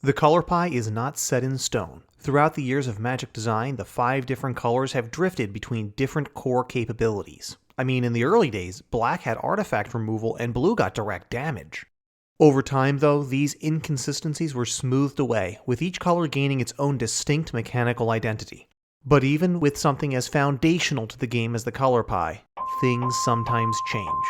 The color pie is not set in stone. Throughout the years of Magic design, the 5 different colors have drifted between different core capabilities. In the early days, black had artifact removal and blue got direct damage. Over time, though, these inconsistencies were smoothed away, with each color gaining its own distinct mechanical identity. But even with something as foundational to the game as the color pie, things sometimes change.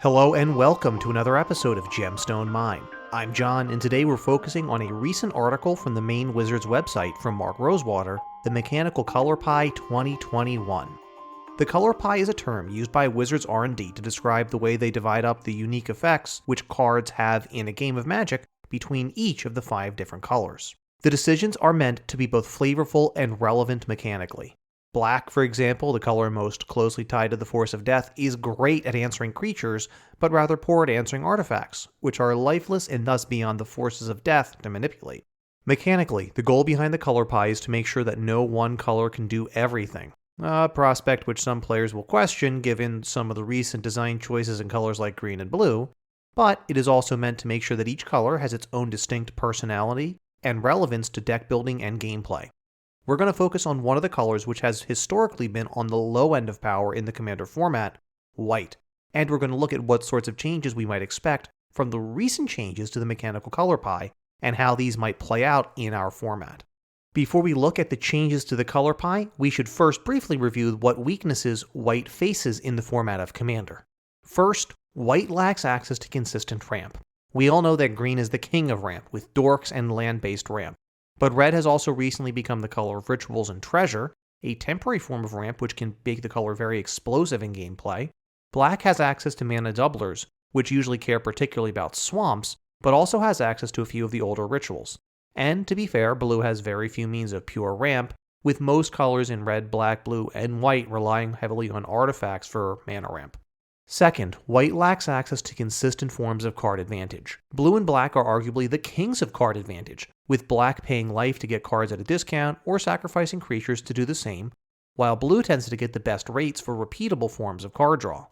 Hello and welcome to another episode of Gemstone Mine. I'm John, and today we're focusing on a recent article from the main Wizards website from Mark Rosewater, the Mechanical Color Pie 2021. The color pie is a term used by Wizards R&D to describe the way they divide up the unique effects which cards have in a game of Magic between each of the 5 different colors. The decisions are meant to be both flavorful and relevant mechanically. Black, for example, the color most closely tied to the Force of Death, is great at answering creatures, but rather poor at answering artifacts, which are lifeless and thus beyond the Forces of Death to manipulate. Mechanically, the goal behind the color pie is to make sure that no one color can do everything, a prospect which some players will question given some of the recent design choices in colors like green and blue, but it is also meant to make sure that each color has its own distinct personality and relevance to deck building and gameplay. We're going to focus on one of the colors which has historically been on the low end of power in the Commander format, white, and we're going to look at what sorts of changes we might expect from the recent changes to the mechanical color pie and how these might play out in our format. Before we look at the changes to the color pie, we should first briefly review what weaknesses white faces in the format of Commander. First, white lacks access to consistent ramp. We all know that green is the king of ramp, with dorks and land-based ramp. But red has also recently become the color of rituals and treasure, a temporary form of ramp which can make the color very explosive in gameplay. Black has access to mana doublers, which usually care particularly about swamps, but also has access to a few of the older rituals. And to be fair, blue has very few means of pure ramp, with most colors in red, black, blue, and white relying heavily on artifacts for mana ramp. Second, white lacks access to consistent forms of card advantage. Blue and black are arguably the kings of card advantage, with black paying life to get cards at a discount or sacrificing creatures to do the same, while blue tends to get the best rates for repeatable forms of card draw.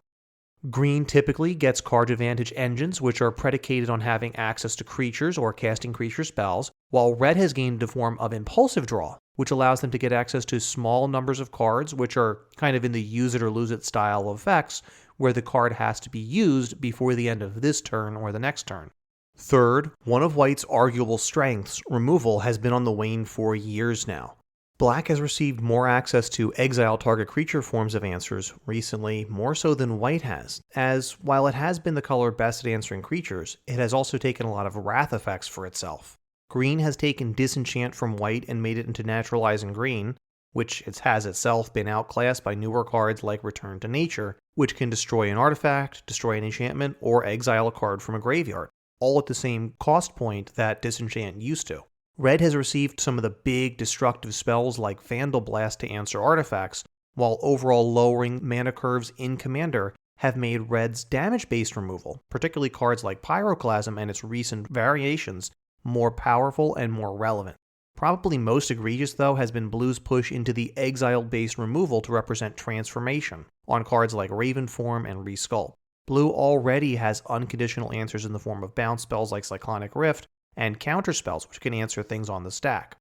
Green typically gets card advantage engines which are predicated on having access to creatures or casting creature spells, while red has gained a form of impulsive draw, which allows them to get access to small numbers of cards which are kind of in the use it or lose it style of effects, where the card has to be used before the end of this turn or the next turn. Third, one of white's arguable strengths, removal, has been on the wane for years now. Black has received more access to exile target creature forms of answers recently, more so than white has, as while it has been the color best at answering creatures, it has also taken a lot of wrath effects for itself. Green has taken disenchant from white and made it into naturalizing green, which it has itself been outclassed by newer cards like Return to Nature, which can destroy an artifact, destroy an enchantment, or exile a card from a graveyard, all at the same cost point that disenchant used to. Red has received some of the big destructive spells like Vandal Blast to answer artifacts, while overall lowering mana curves in Commander have made Red's damage-based removal, particularly cards like Pyroclasm and its recent variations, more powerful and more relevant. Probably most egregious, though, has been Blue's push into the exile-based removal to represent transformation on cards like Ravenform and Resculpt. Blue already has unconditional answers in the form of bounce spells like Cyclonic Rift and counter spells which can answer things on the stack.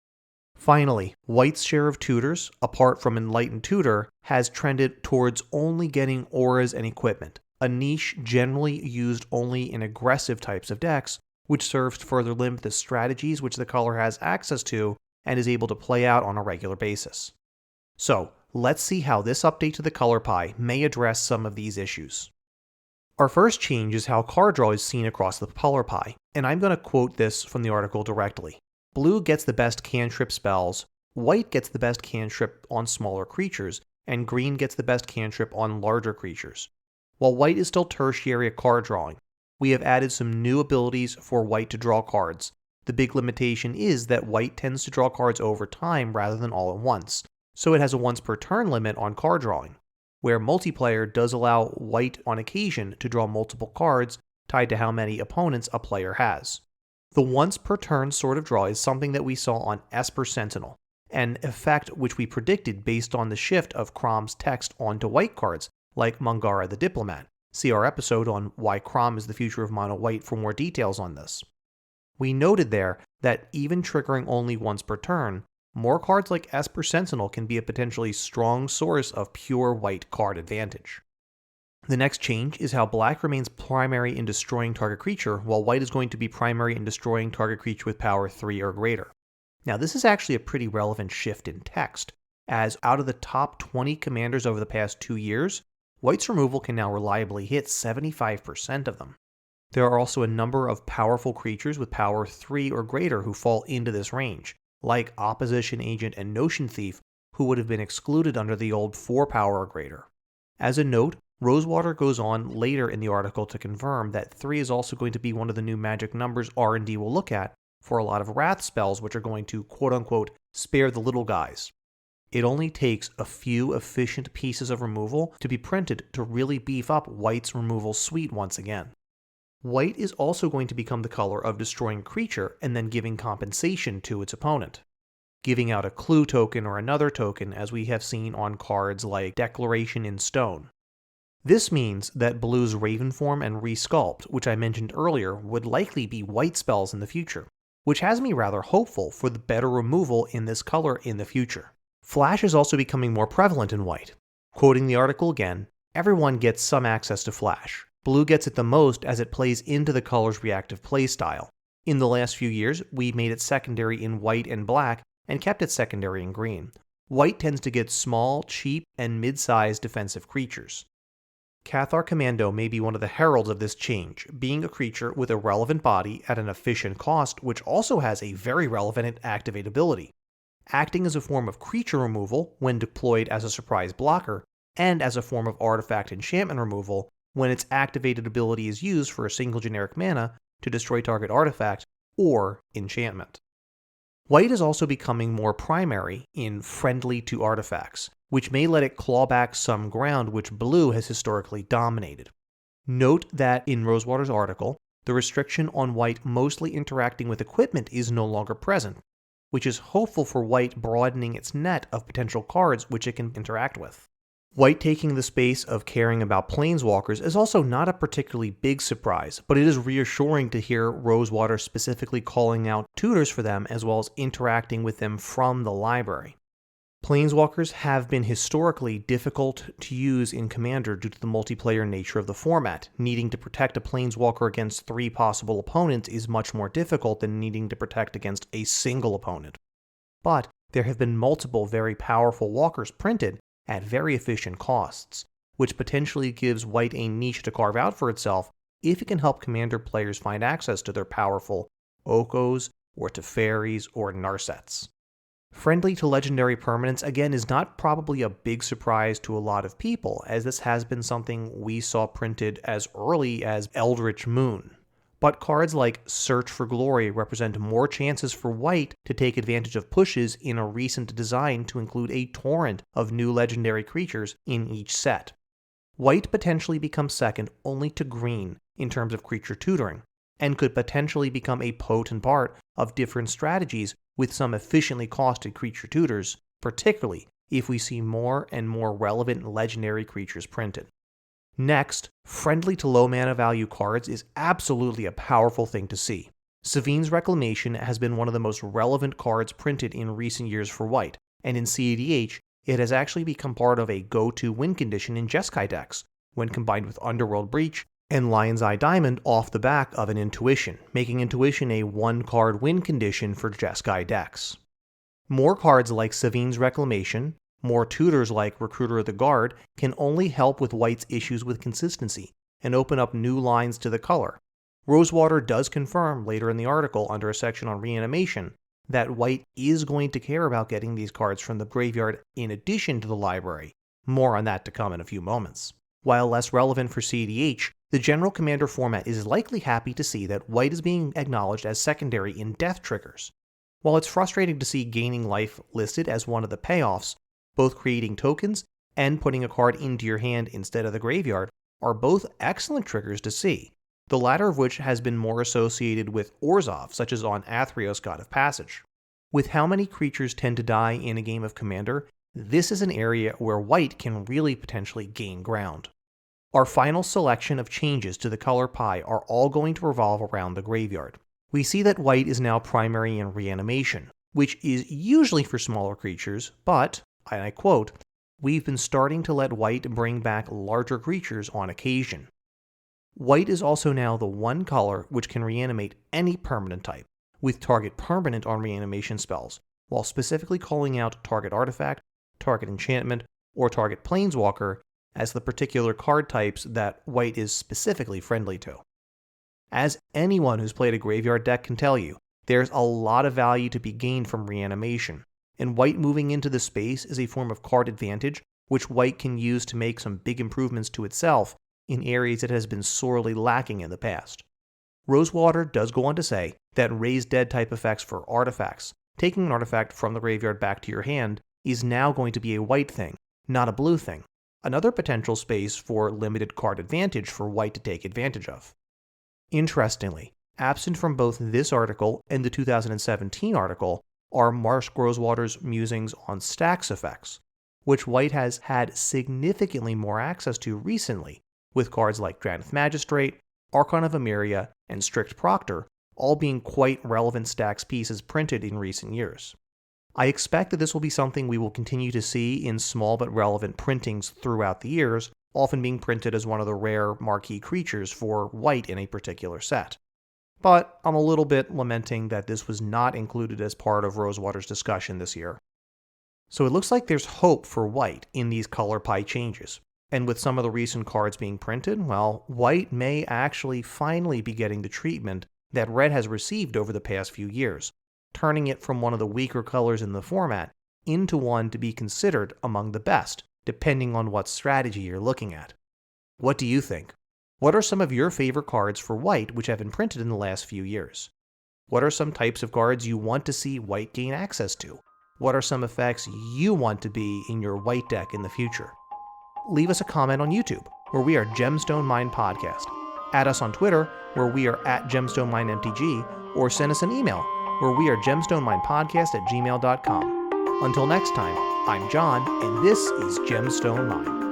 Finally, white's share of tutors, apart from Enlightened Tutor, has trended towards only getting auras and equipment, a niche generally used only in aggressive types of decks, which serves to further limit the strategies which the color has access to and is able to play out on a regular basis. So, let's see how this update to the color pie may address some of these issues. Our first change is how card draw is seen across the color pie, and I'm going to quote this from the article directly. Blue gets the best cantrip spells, white gets the best cantrip on smaller creatures, and green gets the best cantrip on larger creatures. While white is still tertiary at card drawing, we have added some new abilities for white to draw cards. The big limitation is that white tends to draw cards over time rather than all at once, so it has a once per turn limit on card drawing, where multiplayer does allow white on occasion to draw multiple cards tied to how many opponents a player has. The once per turn sort of draw is something that we saw on Esper Sentinel, an effect which we predicted based on the shift of Crom's text onto white cards, like Mangara the Diplomat. See our episode on why Crom is the future of mono white for more details on this. We noted there that even triggering only once per turn, more cards like Esper Sentinel can be a potentially strong source of pure white card advantage. The next change is how black remains primary in destroying target creature, while white is going to be primary in destroying target creature with power 3 or greater. Now this is actually a pretty relevant shift in text, as out of the top 20 commanders over the past 2 years, white's removal can now reliably hit 75% of them. There are also a number of powerful creatures with power 3 or greater who fall into this range, like Opposition Agent and Notion Thief, who would have been excluded under the old 4 power or greater. As a note, Rosewater goes on later in the article to confirm that 3 is also going to be one of the new magic numbers R&D will look at for a lot of Wrath spells which are going to quote-unquote spare the little guys. It only takes a few efficient pieces of removal to be printed to really beef up White's removal suite once again. White is also going to become the color of destroying creature and then giving compensation to its opponent, giving out a clue token or another token as we have seen on cards like Declaration in Stone. This means that blue's Raven form and Resculpt, which I mentioned earlier, would likely be white spells in the future, which has me rather hopeful for the better removal in this color in the future. Flash is also becoming more prevalent in white. Quoting the article again, everyone gets some access to Flash. Blue gets it the most as it plays into the color's reactive playstyle. In the last few years, we made it secondary in white and black and kept it secondary in green. White tends to get small, cheap, and mid-sized defensive creatures. Cathar Commando may be one of the heralds of this change, being a creature with a relevant body at an efficient cost which also has a very relevant activate ability, acting as a form of creature removal when deployed as a surprise blocker, and as a form of artifact enchantment removal when its activated ability is used for a single generic mana to destroy target artifact or enchantment. White is also becoming more primary in friendly to artifacts, which may let it claw back some ground which blue has historically dominated. Note that in Rosewater's article, the restriction on white mostly interacting with equipment is no longer present, which is hopeful for white broadening its net of potential cards which it can interact with. White taking the space of caring about planeswalkers is also not a particularly big surprise, but it is reassuring to hear Rosewater specifically calling out tutors for them as well as interacting with them from the library. Planeswalkers have been historically difficult to use in Commander due to the multiplayer nature of the format. Needing to protect a Planeswalker against 3 possible opponents is much more difficult than needing to protect against a single opponent. But there have been multiple very powerful walkers printed at very efficient costs, which potentially gives White a niche to carve out for itself if it can help Commander players find access to their powerful Okos, or Teferis, or Narsets. Friendly to legendary permanents again is not probably a big surprise to a lot of people, as this has been something we saw printed as early as Eldritch Moon. But cards like Search for Glory represent more chances for White to take advantage of pushes in a recent design to include a torrent of new legendary creatures in each set. White potentially becomes second only to green in terms of creature tutoring, and could potentially become a potent part of different strategies with some efficiently costed creature tutors, particularly if we see more and more relevant legendary creatures printed. Next, friendly to low mana value cards is absolutely a powerful thing to see. Savine's Reclamation has been one of the most relevant cards printed in recent years for White, and in CADH, it has actually become part of a go-to win condition in Jeskai decks, when combined with Underworld Breach and Lion's Eye Diamond off the back of an Intuition, making Intuition a 1-card win condition for Jeskai decks. More cards like Savine's Reclamation, more tutors like Recruiter of the Guard can only help with White's issues with consistency and open up new lines to the color. Rosewater does confirm later in the article under a section on reanimation that White is going to care about getting these cards from the graveyard in addition to the library. More on that to come in a few moments. While less relevant for CDH, the general Commander format is likely happy to see that White is being acknowledged as secondary in death triggers. While it's frustrating to see Gaining Life listed as one of the payoffs, both creating tokens and putting a card into your hand instead of the graveyard are both excellent triggers to see, the latter of which has been more associated with Orzhov, such as on Athreos God of Passage. With how many creatures tend to die in a game of Commander, This is an area where white can really potentially gain ground. Our final selection of changes to the color pie are all going to revolve around the graveyard. We see that white is now primary in reanimation, which is usually for smaller creatures, but, and I quote, "We've been starting to let white bring back larger creatures on occasion." White is also now the one color which can reanimate any permanent type, with target permanent on reanimation spells, while specifically calling out target artifact, target enchantment, or target planeswalker as the particular card types that white is specifically friendly to. As anyone who's played a graveyard deck can tell you, there's a lot of value to be gained from reanimation, and white moving into the space is a form of card advantage which white can use to make some big improvements to itself in areas it has been sorely lacking in the past. Rosewater does go on to say that raise dead type effects for artifacts, taking an artifact from the graveyard back to your hand, is now going to be a white thing, not a blue thing. Another potential space for limited card advantage for white to take advantage of. Interestingly, absent from both this article and the 2017 article are Marsh Rosewater's musings on stacks effects, which white has had significantly more access to recently, with cards like Drannith Magistrate, Archon of Emeria, and Strict Proctor all being quite relevant stacks pieces printed in recent years. I expect that this will be something we will continue to see in small but relevant printings throughout the years, often being printed as one of the rare marquee creatures for white in a particular set. But I'm a little bit lamenting that this was not included as part of Rosewater's discussion this year. So it looks like there's hope for white in these color pie changes. And with some of the recent cards being printed, well, white may actually finally be getting the treatment that red has received over the past few years, turning it from one of the weaker colors in the format into one to be considered among the best, depending on what strategy you're looking at. What do you think? What are some of your favorite cards for white which have been printed in the last few years? What are some types of cards you want to see white gain access to? What are some effects you want to be in your white deck in the future? Leave us a comment on YouTube, where we are Gemstone Mine Podcast. Add us on Twitter, where we are at GemstoneMineMTG, or send us an email, where we are gemstoneminepodcast@gmail.com. Until next time, I'm John, and this is Gemstone Mine.